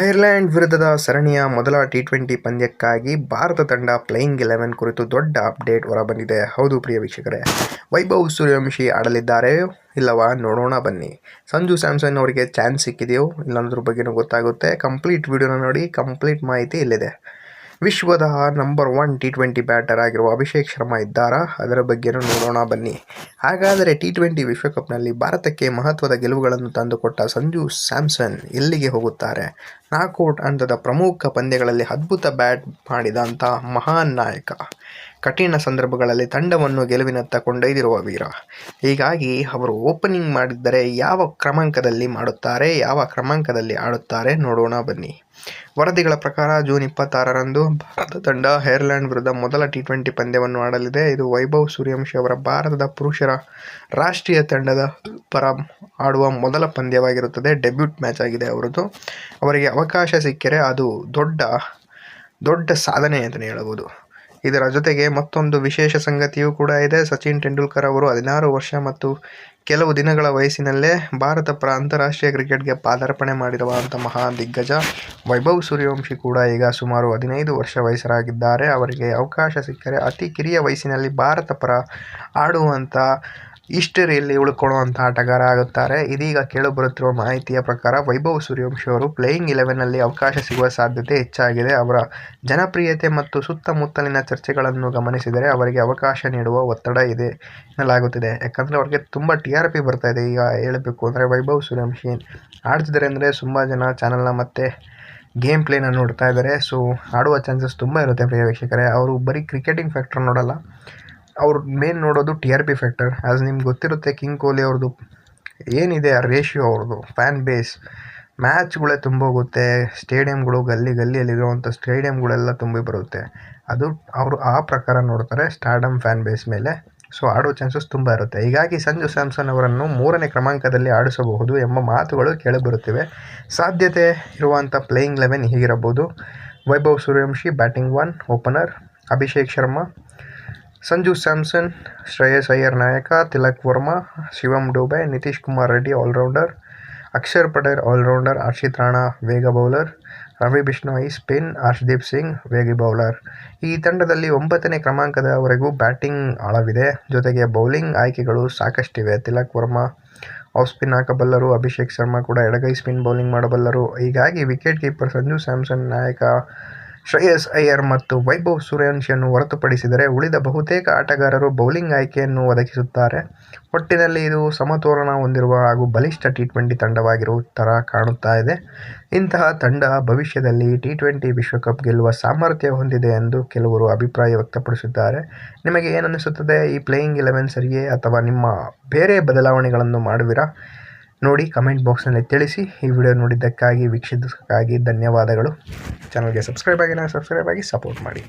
Ireland ವಿರುದ್ಧದ ಸರಣಿಯ ಮೊದಲ ಟಿ20 ಪಂದ್ಯಕ್ಕಾಗಿ ಭಾರತ ತಂಡ ಪ್ಲೇಯಿಂಗ್ 11 ಕುರಿತು ದೊಡ್ಡ ಅಪ್ಡೇಟ್ ಹೊರಬಂದಿದೆ. ಹೌದು ಪ್ರಿಯ ವೀಕ್ಷಕರೇ, ವೈಭವ್ ಸೂರ್ಯವಂಶಿ ಆಡಲಿದ್ದಾರೆಯೋ ಇಲ್ಲವಾ ನೋಡೋಣ ಬನ್ನಿ. ಸಂಜು ಸ್ಯಾಮ್ಸನ್ ಅವರಿಗೆ ಚಾನ್ಸ್ ಸಿಕ್ಕಿದೆಯೋ ಇಲ್ಲೊಂದ್ರ ಬಗ್ಗೆನೂ ಗೊತ್ತಾಗುತ್ತೆ. ಕಂಪ್ಲೀಟ್ ವಿಡಿಯೋನ ನೋಡಿ, ಕಂಪ್ಲೀಟ್ ಮಾಹಿತಿ ಇಲ್ಲಿದೆ. ವಿಶ್ವದ ನಂಬರ್ 1 ಟಿ20 ಬ್ಯಾಟರ್ ಆಗಿರುವ ಅಭಿಷೇಕ್ ಶರ್ಮಾ ಇದ್ದಾರಾ? ಅದರ ಬಗ್ಗೆನೂ ನೋಡೋಣ ಬನ್ನಿ. ಹಾಗಾದರೆ ಟಿ20 ವಿಶ್ವಕಪ್ನಲ್ಲಿ ಭಾರತಕ್ಕೆ ಮಹತ್ವದ ಗೆಲುವುಗಳನ್ನು ತಂದುಕೊಟ್ಟ ಸಂಜು ಸ್ಯಾಮ್ಸನ್ ಎಲ್ಲಿಗೆ ಹೋಗುತ್ತಾರೆ? ನಾಕೌಟ್ ಹಂತದ ಪ್ರಮುಖ ಪಂದ್ಯಗಳಲ್ಲಿ ಅದ್ಭುತ ಬ್ಯಾಟ್ ಮಾಡಿದಂಥ ಮಹಾನ್ ನಾಯಕ, ಕಠಿಣ ಸಂದರ್ಭಗಳಲ್ಲಿ ತಂಡವನ್ನು ಗೆಲುವಿನತ್ತ ಕೊಂಡೊಯ್ದಿರುವ ವೀರ. ಹೀಗಾಗಿ ಅವರು ಓಪನಿಂಗ್ ಮಾಡಿದ್ದರೆ ಯಾವ ಕ್ರಮಾಂಕದಲ್ಲಿ ಮಾಡುತ್ತಾರೆ, ಯಾವ ಕ್ರಮಾಂಕದಲ್ಲಿ ಆಡುತ್ತಾರೆ ನೋಡೋಣ ಬನ್ನಿ. ವರದಿಗಳ ಪ್ರಕಾರ ಜೂನ್ 26ರಂದು ಭಾರತ ತಂಡ ಐರ್ಲೆಂಡ್ ವಿರುದ್ಧ ಮೊದಲ ಟಿ20 ಪಂದ್ಯವನ್ನು ಆಡಲಿದೆ. ಇದು ವೈಭವ್ ಸೂರ್ಯವಂಶಿ ಅವರ ಭಾರತದ ಪುರುಷರ ರಾಷ್ಟ್ರೀಯ ತಂಡದ ಪರ ಆಡುವ ಮೊದಲ ಪಂದ್ಯವಾಗಿರುತ್ತದೆ. ಡೆಬ್ಯೂಟ್ ಮ್ಯಾಚ್ ಆಗಿದೆ ಅವರದು. ಅವರಿಗೆ ಅವಕಾಶ ಸಿಕ್ಕರೆ ಅದು ದೊಡ್ಡ ಸಾಧನೆ ಅಂತಲೇ ಹೇಳಬಹುದು. ಇದರ ಜೊತೆಗೆ ಮತ್ತೊಂದು ವಿಶೇಷ ಸಂಗತಿಯೂ ಕೂಡ ಇದೆ. ಸಚಿನ್ ತೆಂಡೂಲ್ಕರ್ ಅವರು 16 ವರ್ಷ ಮತ್ತು ಕೆಲವು ದಿನಗಳ ವಯಸ್ಸಿನಲ್ಲೇ ಭಾರತ ಪರ ಅಂತಾರಾಷ್ಟ್ರೀಯ ಕ್ರಿಕೆಟ್ಗೆ ಪಾದಾರ್ಪಣೆ ಮಾಡಿರುವಂಥ ಮಹಾನ್ ದಿಗ್ಗಜ ವೈಭವ್ ಸೂರ್ಯವಂಶಿ ಕೂಡ ಈಗ ಸುಮಾರು 15 ವರ್ಷ ವಯಸ್ಸರಾಗಿದ್ದಾರೆ. ಅವರಿಗೆ ಅವಕಾಶ ಸಿಕ್ಕರೆ ಅತಿ ಕಿರಿಯ ವಯಸ್ಸಿನಲ್ಲಿ ಭಾರತ ಪರ ಆಡುವಂಥ ಹಿಸ್ಟರಿಯಲ್ಲಿ ಉಳ್ಕೊಳ್ಳುವಂಥ ಆಟಗಾರ ಆಗುತ್ತಾರೆ. ಇದೀಗ ಕೇಳಿಬರುತ್ತಿರುವ ಮಾಹಿತಿಯ ಪ್ರಕಾರ ವೈಭವ್ ಸೂರ್ಯವಂಶಿ ಅವರು ಪ್ಲೇಯಿಂಗ್ 11ನಲ್ಲಿ ಅವಕಾಶ ಸಿಗುವ ಸಾಧ್ಯತೆ ಹೆಚ್ಚಾಗಿದೆ. ಅವರ ಜನಪ್ರಿಯತೆ ಮತ್ತು ಸುತ್ತಮುತ್ತಲಿನ ಚರ್ಚೆಗಳನ್ನು ಗಮನಿಸಿದರೆ ಅವರಿಗೆ ಅವಕಾಶ ನೀಡುವ ಒತ್ತಡ ಇದೆ ಎನ್ನಲಾಗುತ್ತಿದೆ. ಯಾಕಂದರೆ ಅವರಿಗೆ ತುಂಬ TRP ಬರ್ತಾ ಇದೆ. ಈಗ ಹೇಳಬೇಕು ಅಂದರೆ ವೈಭವ್ ಸೂರ್ಯವಂಶಿ ಆಡ್ತಿದ್ದಾರೆ ಅಂದರೆ ತುಂಬ ಜನ ಚಾನಲ್ನ ಮತ್ತು ಗೇಮ್ ಪ್ಲೇನ ನೋಡ್ತಾ ಇದ್ದಾರೆ. ಸೊ ಆಡುವ ಚಾನ್ಸಸ್ ತುಂಬ ಇರುತ್ತೆ ಪ್ರಿಯ ವೀಕ್ಷಕರೇ. ಅವರು ಬರೀ ಕ್ರಿಕೆಟಿಂಗ್ ಫ್ಯಾಕ್ಟರ್ ನೋಡಲ್ಲ, ಅವ್ರು ಮೇನ್ ನೋಡೋದು TRP ಫ್ಯಾಕ್ಟರ್. ಆ್ಯಸ್ ನಿಮ್ಗೆ ಗೊತ್ತಿರುತ್ತೆ, ಕಿಂಗ್ ಕೊಹ್ಲಿ ಅವ್ರದ್ದು ಏನಿದೆ ಆ ರೇಷಿಯೋ, ಅವ್ರದ್ದು ಫ್ಯಾನ್ ಬೇಸ್, ಮ್ಯಾಚ್ಗಳೇ ತುಂಬ ಹೋಗುತ್ತೆ. ಸ್ಟೇಡಿಯಂಗಳು ಗಲ್ಲಿಯಲ್ಲಿರುವಂಥ ಸ್ಟೇಡಿಯಂಗಳೆಲ್ಲ ತುಂಬಿ ಬರುತ್ತೆ. ಅದು ಅವರು ಆ ಪ್ರಕಾರ ನೋಡ್ತಾರೆ, ಸ್ಟಾರ್ಡಮ್ ಫ್ಯಾನ್ ಬೇಸ್ ಮೇಲೆ. ಸೊ ಆಡೋ ಚಾನ್ಸಸ್ ತುಂಬ ಇರುತ್ತೆ. ಹೀಗಾಗಿ ಸಂಜು ಸ್ಯಾಮ್ಸನ್ ಅವರನ್ನು 3ನೇ ಕ್ರಮಾಂಕದಲ್ಲಿ ಆಡಿಸಬಹುದು ಎಂಬ ಮಾತುಗಳು ಕೇಳಿಬರುತ್ತಿವೆ. ಸಾಧ್ಯತೆ ಇರುವಂಥ ಪ್ಲೇಯಿಂಗ್ 11 ಹೀಗಿರಬಹುದು: ವೈಭವ್ ಸೂರ್ಯವಂಶಿ ಬ್ಯಾಟಿಂಗ್ 1, ಓಪನರ್ ಅಭಿಷೇಕ್ ಶರ್ಮಾ, ಸಂಜು ಸ್ಯಾಮ್ಸನ್, ಶ್ರೇಯಸ್ ಅಯ್ಯರ್ ನಾಯಕ, ತಿಲಕ್ ವರ್ಮಾ, ಶಿವಮ್ ಡುಬೆ, ನಿತೀಶ್ ಕುಮಾರ್ ರೆಡ್ಡಿ ಆಲ್ರೌಂಡರ್, ಅಕ್ಷರ್ ಪಟೇಲ್ ಆಲ್ರೌಂಡರ್, ಹರ್ಷಿತ್ ರಾಣಾ ವೇಗ ಬೌಲರ್, ರವಿ ಬಿಷ್ಣೋಯಿ ಸ್ಪಿನ್, ಹರ್ಷದೀಪ್ ಸಿಂಗ್ ವೇಗಿ ಬೌಲರ್. ಈ ತಂಡದಲ್ಲಿ 9ನೇ ಕ್ರಮಾಂಕದವರೆಗೂ ಬ್ಯಾಟಿಂಗ್ ಆಳವಿದೆ. ಜೊತೆಗೆ ಬೌಲಿಂಗ್ ಆಯ್ಕೆಗಳು ಸಾಕಷ್ಟಿವೆ. ತಿಲಕ್ ವರ್ಮಾ ಆಫ್ ಸ್ಪಿನ್ ಹಾಕಬಲ್ಲರು, ಅಭಿಷೇಕ್ ಶರ್ಮಾ ಕೂಡ ಎಡಗೈ ಸ್ಪಿನ್ ಬೌಲಿಂಗ್ ಮಾಡಬಲ್ಲರು. ಹೀಗಾಗಿ ವಿಕೆಟ್ ಕೀಪರ್ ಸಂಜು ಸ್ಯಾಮ್ಸನ್ ನಾಯಕ, ಶ್ರೇಯಸ್ ಅಯ್ಯರ್ ಮತ್ತು ವೈಭವ್ ಸೂರ್ಯವಂಶಿಯನ್ನು ಹೊರತುಪಡಿಸಿದರೆ ಉಳಿದ ಬಹುತೇಕ ಆಟಗಾರರು ಬೌಲಿಂಗ್ ಆಯ್ಕೆಯನ್ನು ಒದಗಿಸುತ್ತಾರೆ. ಒಟ್ಟಿನಲ್ಲಿ ಇದು ಸಮತೋಲನ ಹೊಂದಿರುವ ಹಾಗೂ ಬಲಿಷ್ಠ ಟಿ20 ತಂಡವಾಗಿರುವ ಥರ ಕಾಣುತ್ತಾ ಇದೆ. ಇಂತಹ ತಂಡ ಭವಿಷ್ಯದಲ್ಲಿ ಟಿ20 ವಿಶ್ವಕಪ್ ಗೆಲ್ಲುವ ಸಾಮರ್ಥ್ಯ ಹೊಂದಿದೆ ಎಂದು ಕೆಲವರು ಅಭಿಪ್ರಾಯ ವ್ಯಕ್ತಪಡಿಸಿದ್ದಾರೆ. ನಿಮಗೆ ಏನನ್ನಿಸುತ್ತದೆ? ಈ ಪ್ಲೇಯಿಂಗ್ 11 ಸರಿಯೇ ಅಥವಾ ನಿಮ್ಮ ಬೇರೆ ಬದಲಾವಣೆಗಳನ್ನು ಮಾಡುವಿರಾ? ನೋಡಿ, ಕಮೆಂಟ್ ಬಾಕ್ಸ್ನಲ್ಲಿ ತಿಳಿಸಿ. ಈ ವಿಡಿಯೋ ನೋಡಿದ್ದಕ್ಕಾಗಿ, ವೀಕ್ಷಿಸಿದ್ದಕ್ಕಾಗಿ ಧನ್ಯವಾದಗಳು. ಚಾನಲ್ಗೆ ಸಬ್ಸ್ಕ್ರೈಬ್ ಆಗಿ ಸಪೋರ್ಟ್ ಮಾಡಿ.